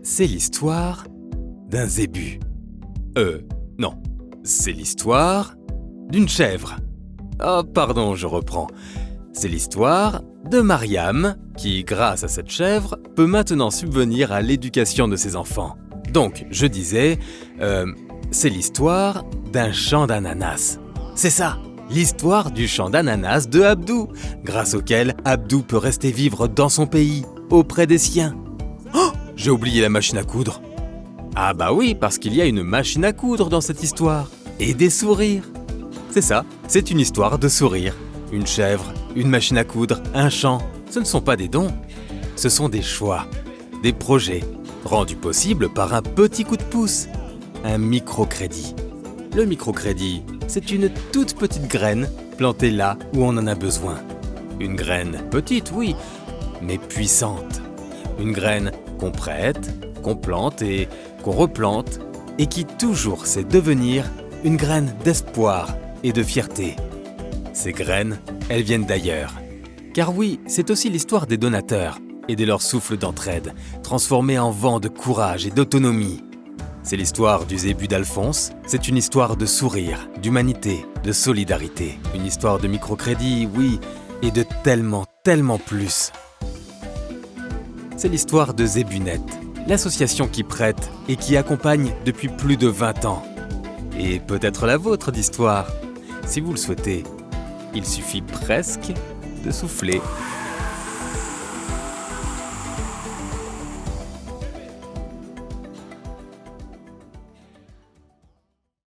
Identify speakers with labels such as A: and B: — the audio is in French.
A: c'est l'histoire d'un zébu. Non, c'est l'histoire d'une chèvre. Oh, pardon, je reprends. C'est l'histoire de Mariam qui, grâce à cette chèvre, peut maintenant subvenir à l'éducation de ses enfants. Donc, je disais, c'est l'histoire d'un champ d'ananas. C'est ça, l'histoire du champ d'ananas de Abdou, grâce auquel Abdou peut rester vivre dans son pays, auprès des siens. Oh, j'ai oublié la machine à coudre. Ah bah oui, parce qu'il y a une machine à coudre dans cette histoire. Et des sourires. C'est ça, c'est une histoire de sourires. Une chèvre, une machine à coudre, un champ, ce ne sont pas des dons. Ce sont des choix, des projets, rendus possibles par un petit coup de pouce. Un microcrédit. Le microcrédit, c'est une toute petite graine plantée là où on en a besoin. Une graine petite, oui, mais puissante. Une graine qu'on prête, qu'on plante et qu'on replante et qui toujours sait devenir une graine d'espoir et de fierté. Ces graines, elles viennent d'ailleurs. Car oui, c'est aussi l'histoire des donateurs et de leur souffle d'entraide, transformé en vent de courage et d'autonomie. C'est l'histoire du zébu d'Alphonse, c'est une histoire de sourire, d'humanité, de solidarité. Une histoire de microcrédit, oui, et de tellement, tellement plus. C'est l'histoire de Zébunet, l'association qui prête et qui accompagne depuis plus de 20 ans. Et peut-être la vôtre d'histoire, si vous le souhaitez. Il suffit presque de souffler.